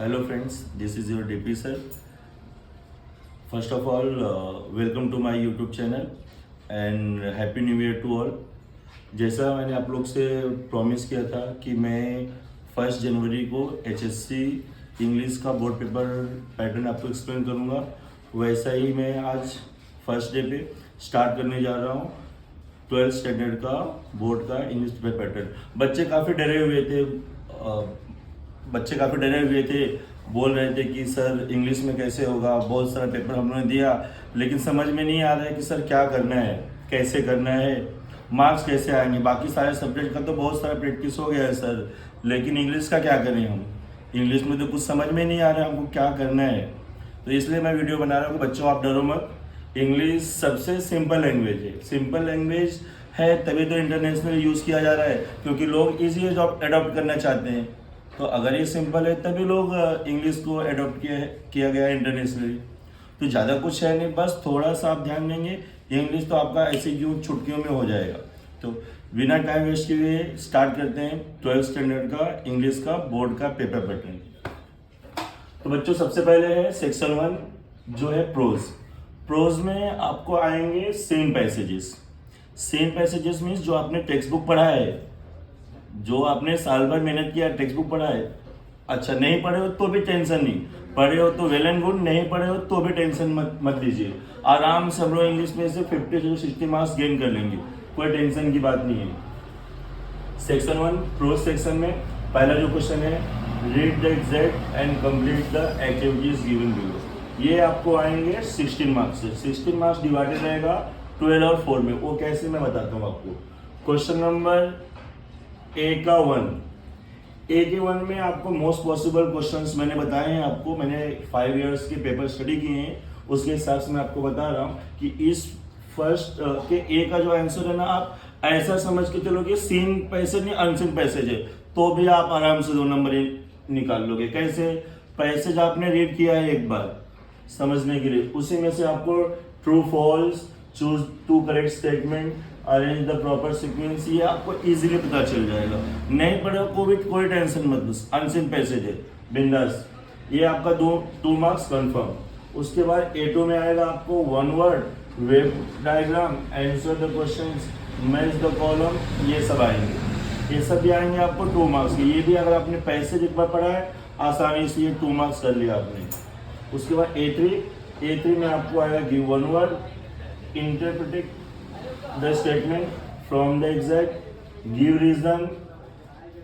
Hello friends, this is your DP sir. First of all, welcome to my YouTube channel and Happy New Year to all. जैसा मैंने आप लोग से promise किया था कि मैं 1 जनवरी को HSC इंग्लिश का बोर्ड पेपर पैटर्न आपको एक्सप्लेन करूँगा, वैसा ही मैं आज फर्स्ट डे पे स्टार्ट करने जा रहा हूँ 12th स्टैंडर्ड का बोर्ड का इंग्लिश पेपर पैटर्न। बच्चे काफ़ी डरे हुए थे, बोल रहे थे कि सर इंग्लिश में कैसे होगा, बहुत सारा पेपर हम लोगों ने दिया लेकिन समझ में नहीं आ रहा है कि सर क्या करना है, कैसे करना है, मार्क्स कैसे आएंगे। बाकी सारे सब्जेक्ट का तो बहुत सारा प्रैक्टिस हो गया है सर, लेकिन इंग्लिश का क्या करें हम, इंग्लिश में तो कुछ समझ में नहीं आ रहा है हमको क्या करना है। तो इसलिए मैं वीडियो बना रहा हूँ कि बच्चों आप डरो मत, इंग्लिश सबसे सिंपल लैंग्वेज है। सिंपल लैंग्वेज है तभी तो इंटरनेशनल यूज़ किया जा रहा है, क्योंकि लोग ईजी अडॉप्ट करना चाहते हैं। तो अगर ये सिंपल है तभी लोग इंग्लिश को अडॉप्ट किया गया है इंटरनेशनली। तो ज़्यादा कुछ है नहीं, बस थोड़ा सा आप ध्यान देंगे, इंग्लिश तो आपका ऐसे यूँ चुटकियों में हो जाएगा। तो बिना टाइम वेस्ट किए स्टार्ट करते हैं 12th स्टैंडर्ड का इंग्लिश का बोर्ड का पेपर पैटर्न। तो बच्चों सबसे पहले है सेक्शन 1 जो है प्रोज। प्रोज में आपको आएंगे same passages. Same passages means जो आपने टेक्स्ट बुक पढ़ा है, जो आपने साल भर मेहनत किया, टेक्स्ट बुक पढ़ा है। अच्छा नहीं पढ़े हो तो भी टेंशन नहीं, पढ़े हो तो वेल एंड गुड, नहीं पढ़े हो तो भी टेंशन मत लीजिए। आराम से हम लोग इंग्लिश में से 50 से 60 मार्क्स गेन कर लेंगे, कोई टेंशन की बात नहीं है। सेक्शन 1 प्रोज सेक्शन में पहला जो क्वेश्चन है, read the exact and complete the activities given below. ये आपको आएंगे 16 मार्क्स से। 16 मार्क्स डिवाइडेड रहेगा 12 और 4 में। वो कैसे मैं बताता हूँ आपको। क्वेश्चन नंबर ए का 1 में आपको मोस्ट पॉसिबल क्वेश्चंस मैंने बताए हैं आपको, मैंने 5 इयर्स के पेपर स्टडी किए हैं, उसके हिसाब से मैं आपको बता रहा हूँ कि इस फर्स्ट के ए का जो आंसर है ना, आप ऐसा समझ के चलो कि सीन पैसेज नहीं अनसीन पैसेज है, तो भी आप आराम से 2 नंबर निकाल लोगे। कैसे? पैसेज आपने रीड किया है एक बार समझने के लिए, उसी में से आपको true false, choose 2 correct statement, arrange the proper sequence, ये आपको इजीली पता चल जाएगा। नहीं पढ़े कोई टेंशन मत, अनसीन पैसेज है, बिंदास। ये आपका 2 मार्क्स कंफर्म। उसके बाद A2 में आएगा आपको 1 word, wave diagram, answer the questions, match the column, ये सब आएंगे। ये सब भी आएंगे आपको 2 मार्क्स के। ये भी अगर आपने पैसेज एक बार पढ़ा है आसानी से ये 2 मार्क्स कर लिया आपने। उसके बाद A3 में आपको आएगा give 1 word, interpret the statement from the exact, give reason,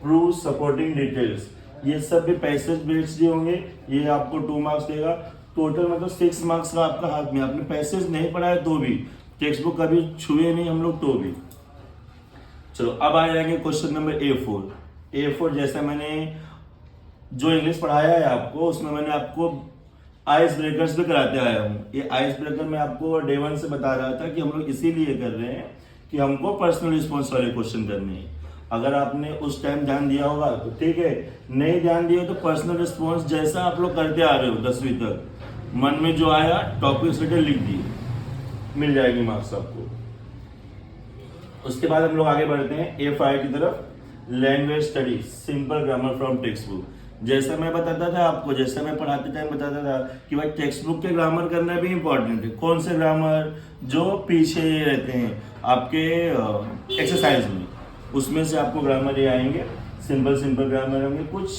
prove supporting details. ये सब भी पैसेज बेस्ड होंगे, ये आपको 2 मार्क्स देगा। टोटल मतलब 6 मार्क्स का आपका हाथ में। आपने पैसेज नहीं पढ़ा है तो भी, टेक्स्ट बुक कभी छुए नहीं हम लोग तो भी। चलो अब आ जाएंगे क्वेश्चन नंबर A4 जैसा मैंने जो इंग्लिश पढ़ाया है आपको, उसमें मैंने आपको आइस ब्रेकर्स भी कराते आया हूँ। ये आइस ब्रेकर मैं आपको डे 1 से बता रहा था कि हम लोग इसीलिए कर रहे हैं कि हमको पर्सनल रिस्पॉन्स वाले क्वेश्चन करने हैं। अगर आपने उस टाइम ध्यान दिया होगा तो ठीक है, नहीं ध्यान दिया तो पर्सनल रिस्पॉन्स जैसा आप लोग करते आ रहे हो 10वीं तक, मन में जो आया टॉपिक से लिख दिए, मिल जाएगी मार्क्स आपको। उसके बाद हम लोग आगे बढ़ते हैं A5 की तरफ, language study, simple grammar from text book. जैसा मैं बताता था आपको, जैसा मैं पढ़ाते टाइम बताता था कि भाई टेक्स्ट बुक के ग्रामर करना भी इंपॉर्टेंट है। कौन से ग्रामर? जो पीछे रहते हैं आपके एक्सरसाइज में, उसमें से आपको ग्रामर ये आएंगे। सिंपल ग्रामर होंगे। कुछ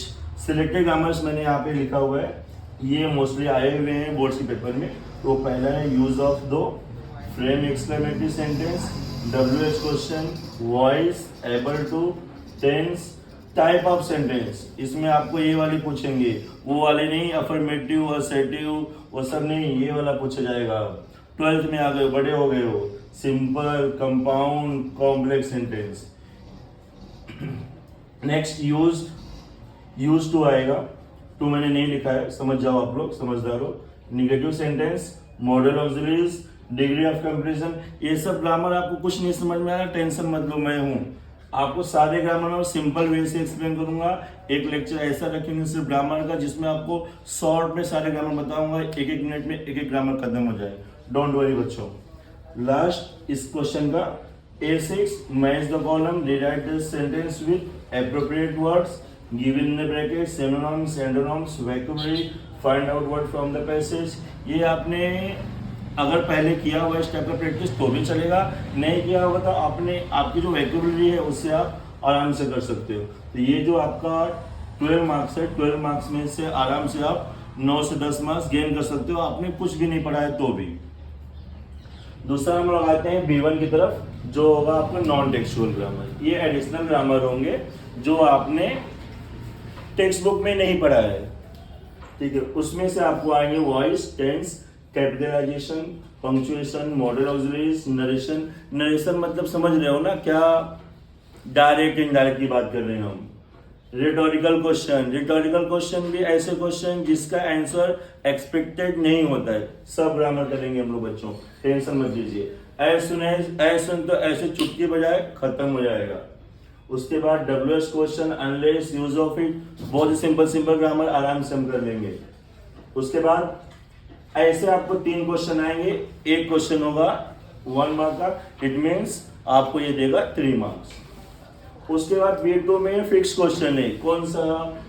सिलेक्टेड ग्रामर्स मैंने यहाँ पे लिखा हुआ है, ये मोस्टली आए हुए हैं बोर्ड्स के पेपर में। तो पहला है यूज ऑफ दो, frame exclamatory sentence, WH question, voice, able to, tense, type of sentence. इसमें आपको ये वाली पूछेंगे, वो वाले नहीं, अफर्मेटिव, असर्टिव, वो सब नहीं, ये वाला पूछा जाएगा। 12th में आ गए, बड़े हो गए हो, simple, compound, complex sentence. Next use to आएगा, 2 मैंने नहीं लिखा है, समझ जाओ आप लोग, समझदार हो। Negative sentence, model auxiliaries, degree of comparison, ये सब ग्रामर आपको कुछ नहीं समझ में आया, टेंशन मत लो, मैं हूँ। आपको सारे ग्रामर में सिंपल वे से एक्सप्लेन करूंगा। एक लेक्चर ऐसा रखेंगे सिर्फ ग्रामर का, जिसमें आपको शॉर्ट में सारे ग्रामर बताऊंगा, 1-1 मिनट में 1-1 ग्रामर खत्म हो जाए। डोंट वरी बच्चों। लास्ट इस क्वेश्चन का A6, match the column, rewrite the sentence with appropriate words, given in the bracket, synonyms, antonyms, vocabulary, find out word from the passage. ये आपने अगर पहले किया हुआ इस टाइप का प्रैक्टिस तो भी चलेगा, नहीं किया होगा तो आपकी जो वोकैबुलरी है उससे आप आराम से कर सकते हो। तो ये जो आपका 12 मार्क्स है, 12 मार्क्स में से आराम से आप 9 से 10 मार्क्स गेन कर सकते हो, आपने कुछ भी नहीं पढ़ा है तो भी। दूसरा हम लोग आते हैं B1 की तरफ, जो होगा आपका नॉन टेक्सचुअल ग्रामर। ये एडिशनल ग्रामर होंगे जो आपने टेक्स्ट बुक में नहीं पढ़ा है, ठीक है। उसमें से आपको आएंगे voice, tense, capitalization, punctuation, modal auxiliaries, narration. Narration मतलब समझ रहे हो ना, क्या डायरेक्ट इनडायरेक्ट की बात कर रहे हैं हम। रिटोरिकल क्वेश्चन, रिटोरिकल क्वेश्चन भी ऐसे क्वेश्चन जिसका आंसर एक्सपेक्टेड नहीं होता है, सब ग्रामर करेंगे हम लोग बच्चों, टेंशन मत लीजिए। ऐसे तो ऐसे चुटकी बजाए खत्म हो जाएगा। उसके बाद WH question, unless, use of it, बहुत ही सिंपल ग्रामर आराम से हम कर लेंगे। उसके बाद ऐसे आपको 3 क्वेश्चन आएंगे, एक क्वेश्चन होगा 1 मार्क का, इट मीन्स आपको ये देगा 3 मार्क्स। उसके बाद B2 में फिक्स क्वेश्चन है, कौन सा,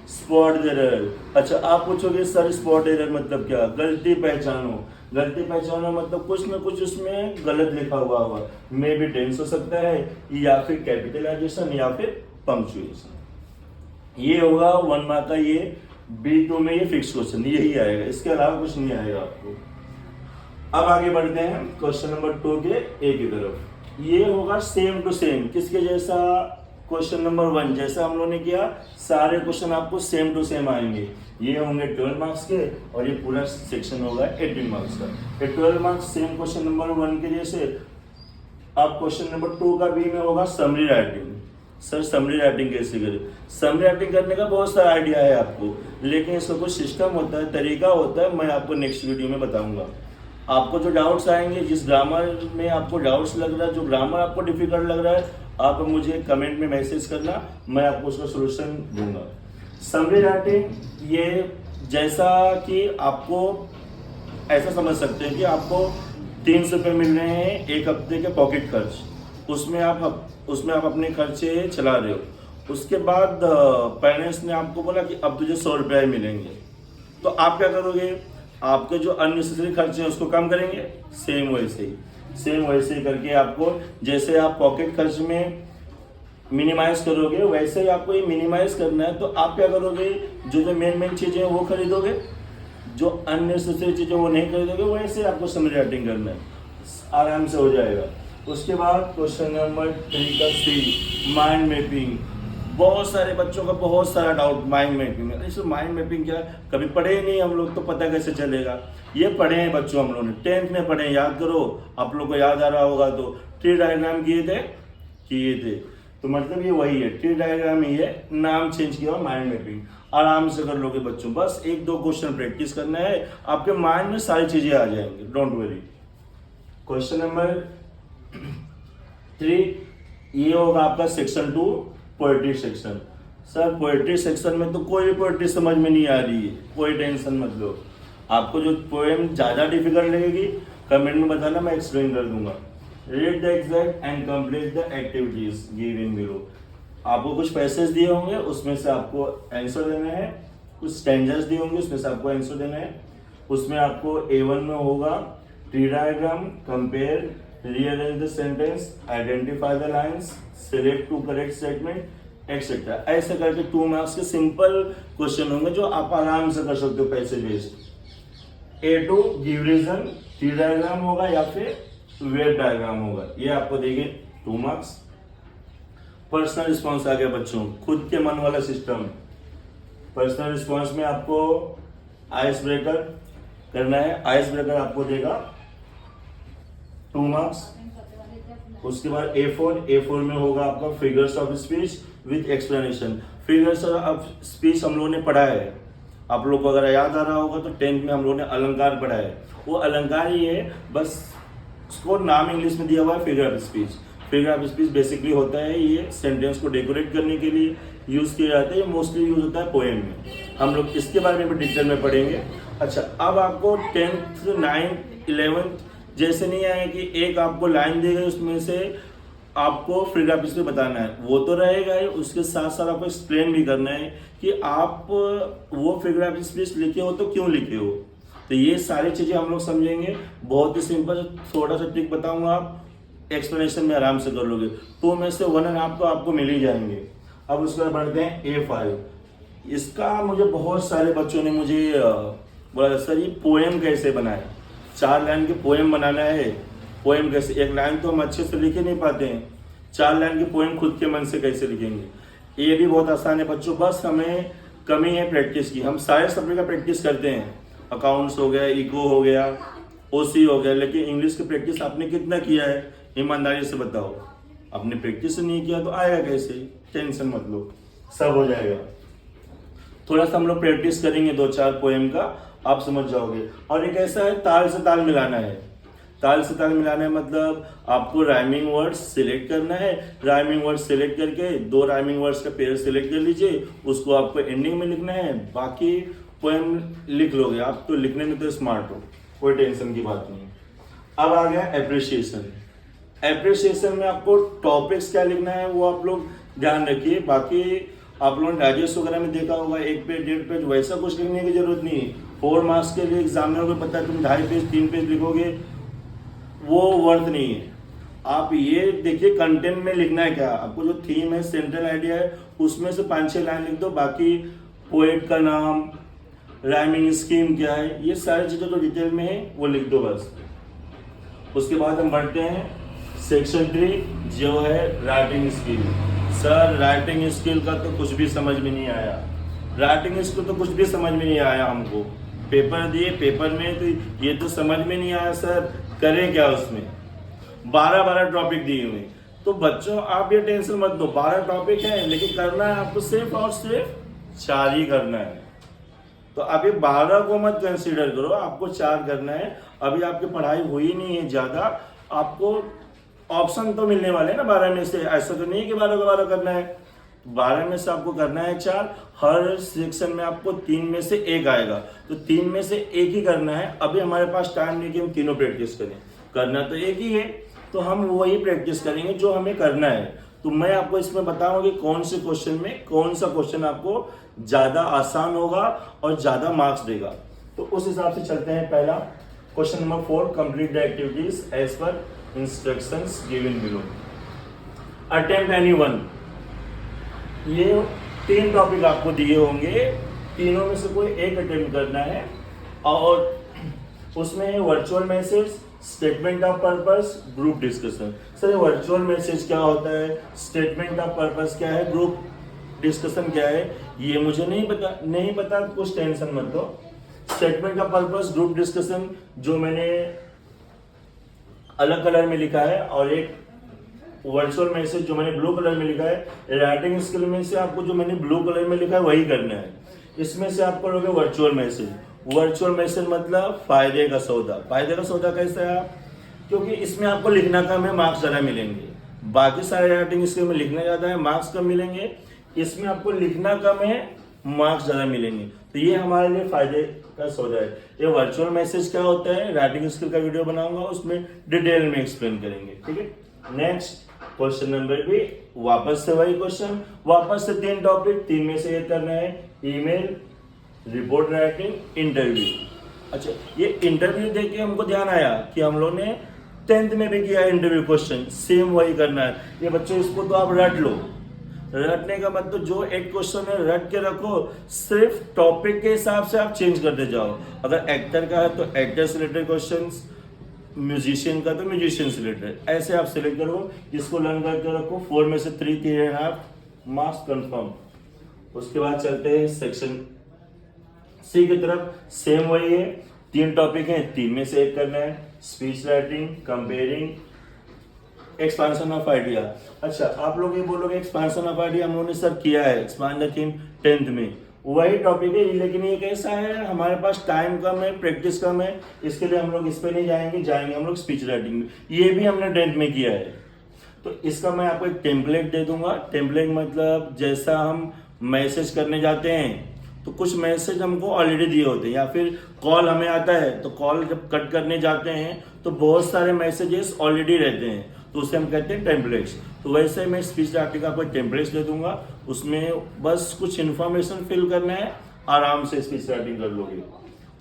स्पॉट एरर। अच्छा, आप पूछोगे सर स्पॉट एरर मतलब क्या, गलती पहचानो। गलती पहचानो मतलब कुछ ना कुछ उसमें गलत लिखा हुआ होगा, मे बी टेंस हो सकता है, या फिर कैपिटलाइजेशन, या फिर पंक्चुएशन। ये होगा 1 मार्क का, ये B2 में ये फिक्स क्वेश्चन यही आएगा, इसके अलावा कुछ नहीं आएगा आपको। अब आगे बढ़ते हैं क्वेश्चन नंबर 2 के A की तरफ। ये होगा सेम टू सेम, किसके जैसा, क्वेश्चन नंबर 1 जैसा हम लोगों ने किया, सारे क्वेश्चन आपको सेम टू सेम आएंगे। ये होंगे 12 मार्क्स के और ये पूरा सेक्शन होगा 18 मार्क्स का। ये 12 मार्क्स सेम क्वेश्चन नंबर 1 के जैसे। अब क्वेश्चन नंबर 2 का B में होगा summary writing. Sir summary writing कैसे करें? समरी राइटिंग करने का बहुत सारा आइडिया है आपको, लेकिन इसका कुछ सिस्टम होता है, तरीका होता है, मैं आपको नेक्स्ट वीडियो में बताऊंगा। आपको जो डाउट्स आएंगे, जिस ग्रामर में आपको डाउट्स लग रहा है, जो ग्रामर आपको डिफिकल्ट लग रहा है, आप मुझे कमेंट में मैसेज करना, मैं आपको उसका सोल्यूशन दूंगा। समरी राइटिंग ये जैसा कि आपको ऐसा समझ सकते हैं कि आपको 300 रुपये मिल रहे हैं एक हफ्ते के पॉकेट खर्च, उसमें आप अपने खर्चे चला रहे हो। उसके बाद पेरेंट्स ने आपको बोला कि अब तुझे 100 रुपये मिलेंगे, तो आप क्या करोगे? आपके जो अननेसेसरी खर्चे हैं उसको कम करेंगे। सेम वैसे ही करके आपको, जैसे आप पॉकेट खर्च में मिनिमाइज करोगे, वैसे ही आपको ये मिनिमाइज करना है। तो आप क्या करोगे? जो मेन चीज़ें वो खरीदोगे, जो अननेसेसरी चीज़ें वो नहीं खरीदोगे। वैसे आपको समरी राइटिंग करना है, आराम से हो जाएगा। उसके बाद क्वेश्चन नंबर 3 का C, माइंड मैपिंग। बहुत सारे बच्चों का बहुत सारा डाउट माइंड मैपिंग में। अरे माइंड मैपिंग क्या, कभी पढ़े ही नहीं हम लोग, तो पता कैसे चलेगा? ये पढ़े हैं बच्चों, हम लोगों ने 10th में पढ़े, याद करो, आप लोग को याद आ रहा होगा। तो ट्री डायग्राम किए थे, तो मतलब ये वही है, ट्री डायग्राम ही है, नाम चेंज किया हुआ माइंड मैपिंग। आराम से कर लोगे बच्चों, बस 1-2 क्वेश्चन प्रैक्टिस करना है, आपके माइंड में सारी चीजें आ जाएंगी, डोंट वरी। क्वेश्चन नंबर 3, ये होगा आपका section 2, poetry section. Sir poetry section में तो कोई भी पोएट्री समझ में नहीं आ रही है, कोई टेंशन मत लो। आपको जो पोएम ज़्यादा डिफिकल्ट लगेगी कमेंट में बताना, मैं एक्सप्लेन कर दूंगा। Read the exact and complete the activities given below. आपको कुछ पैसेज दिए होंगे, उसमें से आपको आंसर देना है। कुछ स्टैंजर्स दिए होंगे, उसमें से आपको आंसर देना है। उसमें आपको A1 में होगा tree diagram, compare, rearrange the sentence, identify the lines, select 2 correct statement etcetera. ऐसे करके 2 मार्क्स के सिंपल क्वेश्चन होंगे जो आप आराम से कर सकते हो passage based. A2 give reason, tree diagram होगा या फिर वेव डायग्राम होगा, ये आपको देंगे 2 मार्क्स। पर्सनल रिस्पॉन्स आ गया बच्चों, खुद के मन वाला सिस्टम। पर्सनल रिस्पॉन्स में आपको आइस ब्रेकर करना है, आइस ब्रेकर आपको देगा 2 मार्क्स। उसके बाद A4 में होगा आपका figures of speech with explanation. Figures of speech हम लोगों ने पढ़ा है, आप लोग को अगर याद आ रहा होगा तो 10th में हम लोगों ने अलंकार पढ़ा है। वो अलंकार ही है, बस उसको नाम इंग्लिश में दिया हुआ है figure of speech. Figure of speech basically होता है, ये सेंटेंस को डेकोरेट करने के लिए यूज किया जाता है। ये मोस्टली यूज होता है पोएम में, हम लोग इसके बारे में भी डिटेल में पढ़ेंगे। अच्छा, अब आपको 10th, 9th, 11th जैसे नहीं आए कि एक आपको लाइन दी गई, उसमें से आपको फ्री ग्राफिक्स में बताना है, वो तो रहेगा ही, उसके साथ साथ आपको एक्सप्लेन भी करना है कि आप वो फ्री ग्राफिक्स पेज लिखे हो तो क्यों लिखे हो। तो ये सारी चीज़ें हम लोग समझेंगे। बहुत ही सिंपल थोड़ा सा ट्रिक बताऊंगा, आप एक्सप्लेनेशन में आराम से कर लोगे। 2 में से 1.5 तो आपको मिल ही जाएंगे। अब उसके बाद बढ़ते हैं A5। इसका मुझे बहुत सारे बच्चों ने मुझे बोला सर ये पोएम कैसे बनाए, 4 लाइन के पोएम बनाना है। पोएम कैसे, 1 लाइन तो हम अच्छे से लिख ही नहीं पाते हैं, 4 लाइन की पोएम खुद के मन से कैसे लिखेंगे। ये भी बहुत आसान है बच्चों, बस हमें कमी है प्रैक्टिस की। हम सारे सब्जेक्ट का प्रैक्टिस करते हैं, अकाउंट्स हो गया, इको हो गया, ओसी हो गया, लेकिन इंग्लिश की प्रैक्टिस आपने कितना किया है, ईमानदारी से बताओ। आपने प्रैक्टिस नहीं किया तो आएगा कैसे। टेंशन मत लो, सब हो जाएगा। थोड़ा सा हम लोग प्रैक्टिस करेंगे 2-4 पोएम का, आप समझ जाओगे। और एक ऐसा है, ताल से ताल मिलाना है। ताल से ताल मिलाना है मतलब आपको राइमिंग वर्ड्स सिलेक्ट करना है। राइमिंग वर्ड्स सिलेक्ट करके 2 राइमिंग वर्ड्स का पेयर सिलेक्ट कर लीजिए, उसको आपको एंडिंग में लिखना है। बाकी पोएम लिख लोगे आप, तो लिखने में तो स्मार्ट हो, कोई टेंशन की बात नहीं। अब आ गया एप्रिसिएशन। एप्रिसिएशन में आपको टॉपिक्स क्या लिखना है वो आप लोग ध्यान रखिए। बाकी आप लोगों ने डाइजेस्ट वगैरह में देखा होगा, 1 पेज 1.5 पेज वैसा कुछ लिखने की जरूरत नहीं है। 4 मार्क्स के लिए एग्जामिनर को पता है तुम 2.5 पेज 3 पेज लिखोगे, वो वर्थ नहीं है। आप ये देखिए कंटेंट में लिखना है क्या, आपको जो थीम है, सेंट्रल आइडिया है, उसमें से 5-6 लाइन लिख दो। बाकी पोएट का नाम, राइमिंग स्कीम क्या है, ये सारी चीज़ें जो डिटेल में है वो लिख दो बस। उसके बाद हम बढ़ते हैं सेक्शन 3 जो है writing skill. Sir writing skill का तो कुछ भी समझ में नहीं आया, राइटिंग स्किल तो कुछ भी समझ में नहीं आया हमको। पेपर दिए, पेपर में तो ये तो समझ में नहीं आया सर, करें क्या उसमें। 12 टॉपिक दिए हुए, तो बच्चों आप ये टेंशन मत लो, 12 टॉपिक है लेकिन करना है आपको सिर्फ और सिर्फ 4 ही करना है। तो अभी 12 को मत कंसीडर करो, आपको 4 करना है। अभी आपकी पढ़ाई हुई नहीं है ज़्यादा, आपको ऑप्शन तो मिलने वाले हैं ना 12 में से, ऐसा तो नहीं कि 12 को 12 करना है। 12 में से आपको करना है 4, हर सेक्शन में आपको 3 में से 1 आएगा, तो 3 में से 1 ही करना है। अभी हमारे पास टाइम नहीं कि हम तीनों प्रैक्टिस करें, करना तो 1 ही है, तो हम वही प्रैक्टिस करेंगे जो हमें करना है। तो मैं आपको इसमें बताऊंगा कि कौन से क्वेश्चन में कौन सा क्वेश्चन आपको ज़्यादा आसान होगा और ज़्यादा मार्क्स देगा। तो उस हिसाब से चलते हैं। पहला question number 4, complete the activities as per instructions given below. Attempt any one. ये 3 टॉपिक आपको दिए होंगे, तीनों में से कोई एक अटेम्प्ट करना है। और उसमें virtual message, statement of purpose, group discussion. Sir virtual message क्या होता है, स्टेटमेंट ऑफ पर्पस क्या है, ग्रुप डिस्कशन क्या है, ये मुझे नहीं पता, कुछ टेंशन मत लो। Statement of purpose, group discussion जो मैंने अलग कलर में लिखा है, और एक वर्चुअल मैसेज जो मैंने ब्लू कलर में लिखा है। राइटिंग स्किल में से आपको जो मैंने ब्लू कलर में लिखा है वही करना है। इसमें से आप करोगे वर्चुअल मैसेज। वर्चुअल मैसेज मतलब फायदे का सौदा। फायदे का सौदा कैसा है, क्योंकि इसमें आपको लिखना कम है, मार्क्स ज़्यादा मिलेंगे। बाकी सारे राइटिंग स्किल में लिखना ज़्यादा है, मार्क्स कम मिलेंगे। इसमें आपको लिखना कम है, मार्क्स ज़्यादा मिलेंगे। तो ये हमारे लिए फायदे का सौदा है। ये वर्चुअल मैसेज क्या होता है, राइटिंग स्किल का वीडियो बनाऊंगा, उसमें डिटेल में एक्सप्लेन करेंगे। ठीक है। नेक्स्ट क्वेश्चन नंबर भी वापस से वही क्वेश्चन, वापस से 3 टॉपिक, 3 में से एक करना है। Email, report writing, interview. अच्छा, ये इंटरव्यू देख के हमको ध्यान आया कि हम लोग ने 10th में भी किया इंटरव्यू क्वेश्चन, सेम वही करना है। ये बच्चों इसको तो आप रट लो। रटने का मतलब जो एक क्वेश्चन है रट के रखो, सिर्फ टॉपिक के हिसाब से आप चेंज करते जाओ। अगर एक्टर का है तो एक्टर से रिलेटेड क्वेश्चंस, म्यूजिशियन का तो म्यूजिशियन से रिलेटेड, ऐसे आप सिलेक्ट करो। इसको लर्न करके रखो। 4 में से 3.5 मार्क्स कंफर्म। उसके बाद चलते हैं सेक्शन सी की तरफ। सेम वही है, 3 टॉपिक हैं, 3 में से एक करना है। Speech writing, comparing, expansion of idea. अच्छा, आप लोग ये बोलोगे एक्सपांशन ऑफ आइडिया हम लोगों ने सर किया है, एक्सपांड द थीम 10th में, वही टॉपिक है, लेकिन ये कैसा है, हमारे पास टाइम कम है, प्रैक्टिस कम है, इसके लिए हम लोग इस पे नहीं जाएंगे हम लोग स्पीच राइटिंग में। ये भी हमने 10th में किया है। तो इसका मैं आपको एक टेम्पलेट दे दूंगा। टेम्पलेट मतलब जैसा हम मैसेज करने जाते हैं तो कुछ मैसेज हमको ऑलरेडी दिए होते हैं, या फिर कॉल हमें आता है तो कॉल जब कट करने जाते हैं तो बहुत सारे मैसेजेस ऑलरेडी रहते हैं। तो उसे हम कहते हैं टेम्पलेट्स। तो वैसे मैं स्पीच राइटिंग का कोई टेम्पलेट्स दे दूंगा, उसमें बस कुछ इन्फॉर्मेशन फिल करना है, आराम से स्पीच राइटिंग कर लोगे।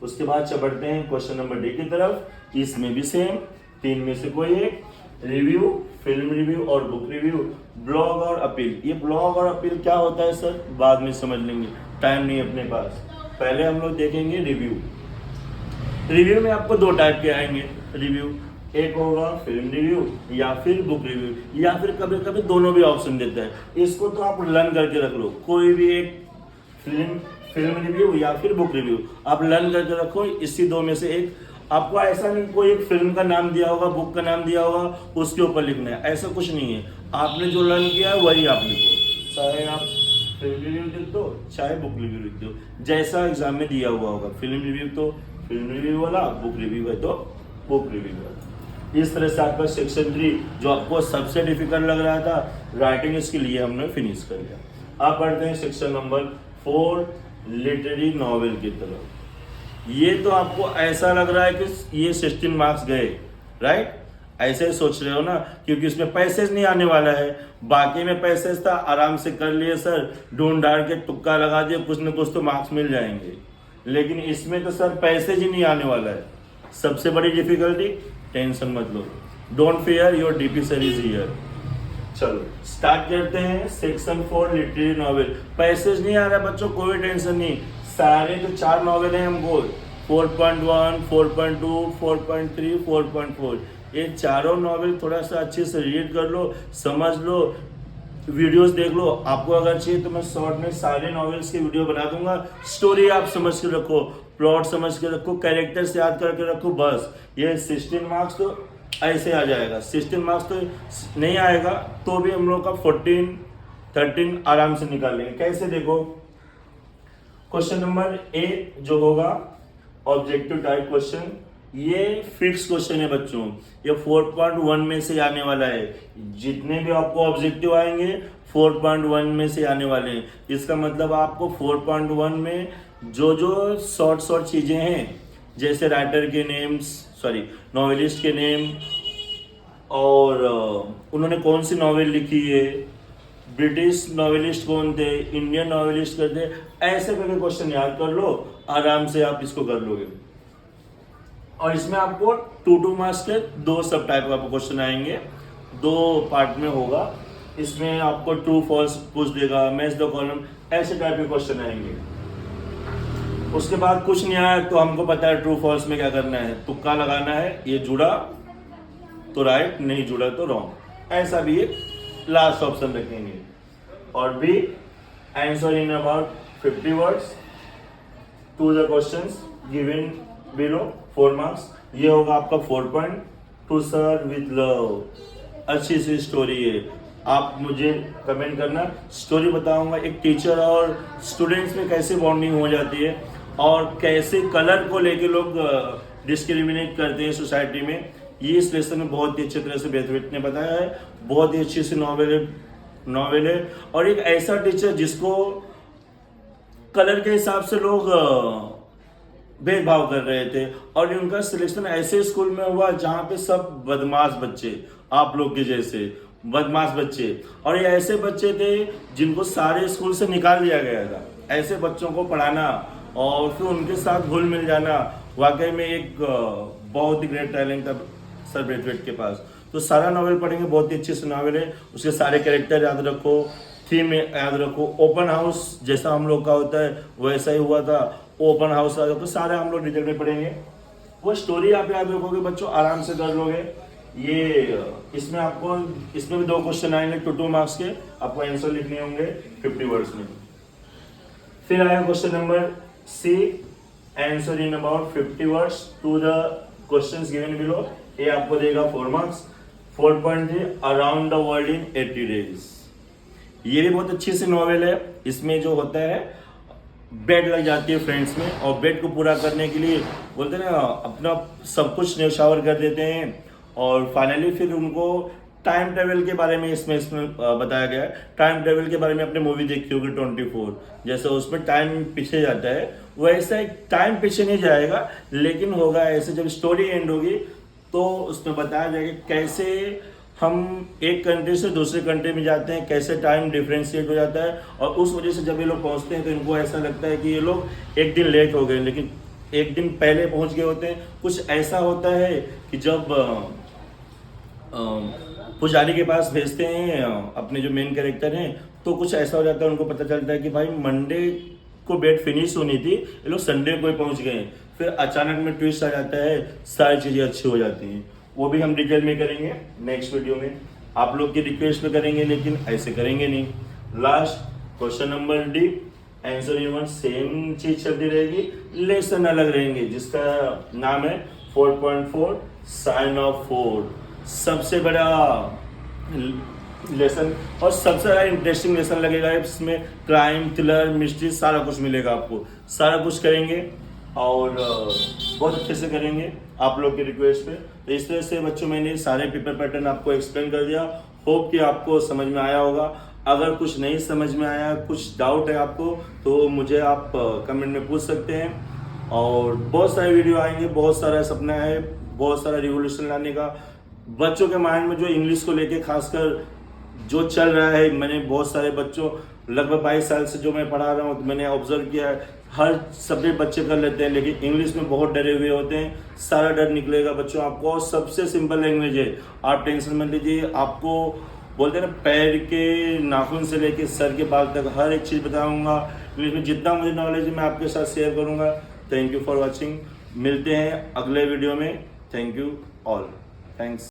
उसके बाद चढ़ते हैं क्वेश्चन नंबर डी की तरफ। इसमें भी सेम 3 में से कोई एक, रिव्यू, फिल्म रिव्यू और बुक रिव्यू, ब्लॉग और अपील। ये ब्लॉग और अपील क्या होता है सर, बाद में समझ लेंगे, टाइम नहीं अपने पास। पहले हम लोग देखेंगे रिव्यू। रिव्यू में आपको 2 टाइप के आएंगे रिव्यू, एक होगा फिल्म रिव्यू या फिर बुक रिव्यू, या फिर कभी कभी दोनों भी ऑप्शन देता है। इसको तो आप लर्न करके रख लो, कोई भी एक फिल्म रिव्यू या फिर बुक रिव्यू आप लर्न करके रखो, इसी 2 में से एक। आपको ऐसा नहीं कोई एक फिल्म का नाम दिया होगा, बुक का नाम दिया होगा, उसके ऊपर लिखना है, ऐसा कुछ नहीं है। आपने जो लर्न किया है वही आप लिखो, चाहे आप फिल्म रिव्यू लिख दो चाहे बुक रिव्यू लिख दो, जैसा एग्जाम में दिया हुआ होगा। फिल्म रिव्यू तो फिल्म रिव्यू वाला, बुक रिव्यू है तो बुक रिव्यू वाला। इस तरह से आपका सेक्शन 3 जो आपको सबसे डिफिकल्ट लग रहा था राइटिंग, इसके लिए हमने फिनिश कर लिया। अब बढ़ते हैं सेक्शन नंबर 4 लिटरेरी नॉवेल की तरफ। ये तो आपको ऐसा लग रहा है कि ये 16 मार्क्स गए, राइट? ऐसे ही सोच रहे हो ना, क्योंकि उसमें पैसेज नहीं आने वाला है। बाकी में पैसेज था, आराम से कर लिए सर, ढूंढ ढांड के तुक्का लगा दिए, कुछ न कुछ तो मार्क्स मिल जाएंगे। लेकिन इसमें तो सर पैसेज ही नहीं आने वाला है, सबसे बड़ी डिफिकल्टी। टेंशन मत लो, don't fear, your DP sir is here. चलो स्टार्ट करते हैं सेक्शन 4 लिटरेरी नॉवेल। पैसेज नहीं आ रहा बच्चों, कोई टेंशन नहीं, सारे जो 4 नॉवेल हैं हमको 4.1, 4.2, 4.3, 4.4, ये चारों नॉवेल थोड़ा सा अच्छे से रीड कर लो, समझ लो, वीडियोस देख लो। आपको अगर चाहिए तो मैं शॉर्ट में सारे नॉवेल्स की वीडियो बना दूंगा। स्टोरी आप समझ के रखो, प्लॉट समझ के रखो, कैरेक्टर्स याद करके रखो, बस। ये 16 मार्क्स तो ऐसे आ जाएगा। 16 मार्क्स तो नहीं आएगा तो भी हम लोग का 14, 13 आराम से निकाल लेंगे। कैसे देखो, क्वेश्चन नंबर ए जो होगा ऑब्जेक्टिव टाइप क्वेश्चन, ये फिक्स क्वेश्चन है बच्चों, ये 4.1 में से आने वाला है। जितने भी आपको ऑब्जेक्टिव आएंगे 4.1 में से आने वाले हैं। इसका मतलब आपको 4.1 में जो जो शॉर्ट चीजें हैं, जैसे राइटर के नेम्स, सॉरी नॉवेलिस्ट के नेम, और उन्होंने कौन सी नॉवेल लिखी है, ब्रिटिश नॉवेलिस्ट कौन थे, इंडियन नॉवेलिस्ट कर थे, ऐसे करके क्वेश्चन याद कर लो, आराम से आप इसको कर लोगे। और इसमें आपको 2 मार्क्स के 2 सब टाइप का क्वेश्चन आएंगे, 2 पार्ट में होगा। इसमें आपको ट्रू फॉल्स पूछ देगा, मैच द कॉलम, ऐसे टाइप के क्वेश्चन आएंगे। उसके बाद कुछ नहीं आया तो हमको पता है ट्रू फॉल्स में क्या करना है, तुक्का लगाना है, ये जुड़ा तो राइट, नहीं जुड़ा तो रॉन्ग, ऐसा भी एक लास्ट ऑप्शन रखेंगे। और be answer in about 50 words to the questions given below 4 marks. ये होगा आपका 4.2 सर विद लव। अच्छी सी स्टोरी है, आप मुझे कमेंट करना, स्टोरी बताऊंगा एक टीचर और स्टूडेंट्स में कैसे बॉन्डिंग हो जाती है और कैसे कलर को लेके लोग डिस्क्रिमिनेट करते हैं सोसाइटी में। ये इस लेसन में बहुत ही अच्छी तरह से बेथवेट ने बताया है। बहुत ही अच्छी सी नॉवेल है और एक ऐसा टीचर जिसको कलर के हिसाब से लोग भेदभाव कर रहे थे, और उनका सिलेक्शन ऐसे स्कूल में हुआ जहाँ पे सब बदमाश बच्चे, आप लोग के जैसे बदमाश बच्चे, और ये ऐसे बच्चे थे जिनको सारे स्कूल से निकाल दिया गया था। ऐसे बच्चों को पढ़ाना और फिर उनके साथ घुल मिल जाना, वाकई में एक बहुत ही ग्रेट टैलेंट था सर ब्रेथवेट के पास। तो सारा नॉवेल पढ़ेंगे, बहुत ही अच्छी सी नॉवेल है, उसके सारे कैरेक्टर याद रखो, थीम याद रखो। ओपन हाउस जैसा हम लोग का होता है वैसा ही हुआ था, ओपन हाउस तो सारे हम लोग डिटेल में पढ़ेंगे। वो स्टोरी आप याद रखोगे बच्चों, आराम से कर लोगे। ये इसमें आपको इसमें भी 2 क्वेश्चन आएंगे 2 मार्क्स के, आपको आंसर लिखने होंगे 50 वर्ड्स में। फिर आया question number C, answer in about 50 words to the questions given below. ये आपको देगा 4 marks. 4.3 around the world in 80 days. ये भी बहुत अच्छी सी नॉवेल है। इसमें जो होता है बेड लग जाती है फ्रेंड्स में, और बेड को पूरा करने के लिए बोलते हैं ना अपना सब कुछ न्यौछावर कर देते हैं, और फाइनली फिर उनको टाइम ट्रेवल के बारे में इसमें बताया गया है। टाइम ट्रेवल के बारे में आपने मूवी देखी होगी 24, जैसे उसमें टाइम पीछे जाता है, वैसा टाइम पीछे नहीं जाएगा, लेकिन होगा ऐसे जब स्टोरी एंड होगी तो उसमें बताया जाएगा कैसे हम एक कंट्री से दूसरे कंट्री में जाते हैं, कैसे टाइम डिफ्रेंशिएट हो जाता है, और उस वजह से जब ये लोग पहुंचते हैं तो इनको ऐसा लगता है कि ये लोग एक दिन लेट हो गए, लेकिन एक दिन पहले पहुंच गए होते हैं। कुछ ऐसा होता है कि जब पुजारी के पास भेजते हैं अपने जो मेन कैरेक्टर हैं, तो कुछ ऐसा हो जाता है, उनको पता चलता है कि भाई मंडे को बेट फिनिश होनी थी, ये लोग संडे को ही पहुंच गए। फिर अचानक में ट्विस्ट आ जाता है, सारी चीज़ें अच्छी हो जाती हैं। वो भी हम डिटेल में करेंगे नेक्स्ट वीडियो में, आप लोग की रिक्वेस्ट पे करेंगे, लेकिन ऐसे करेंगे नहीं। Last question number D, answer unit same चीज चलती रहेगी, लेसन अलग रहेंगे, जिसका नाम है 4.4 साइन ऑफ 4। सबसे बड़ा लेसन और सबसे ज़्यादा इंटरेस्टिंग लेसन लगेगा इसमें, क्राइम थ्रिलर मिस्ट्री सारा कुछ मिलेगा आपको, सारा कुछ करेंगे और बहुत अच्छे से करेंगे आप लोग की रिक्वेस्ट पे। तो इस तरह से बच्चों मैंने सारे पेपर पैटर्न आपको एक्सप्लेन कर दिया, होप कि आपको समझ में आया होगा। अगर कुछ नहीं समझ में आया, कुछ डाउट है आपको, तो मुझे आप कमेंट में पूछ सकते हैं। और बहुत सारे वीडियो आएंगे, बहुत सारा सपना है, बहुत सारा रिवोल्यूशन लाने का बच्चों के माइंड में, जो इंग्लिश को लेके खासकर जो चल रहा है। मैंने बहुत सारे बच्चों, लगभग 22 साल से जो मैं पढ़ा रहा हूँ, तो मैंने ऑब्जर्व किया है, हर सब्जेक्ट बच्चे कर लेते हैं, लेकिन इंग्लिश में बहुत डरे हुए होते हैं। सारा डर निकलेगा बच्चों आपको, और सबसे सिंपल लैंग्वेज है, आप टेंशन मत लीजिए। आपको बोलते हैं ना, पैर के नाखून से लेके सर के बाल तक हर एक चीज़ बताऊंगा इंग्लिश में, जितना मुझे नॉलेज है मैं आपके साथ शेयर करूंगा। थैंक यू फॉर वॉचिंग, मिलते हैं अगले वीडियो में। Thank you all, thanks.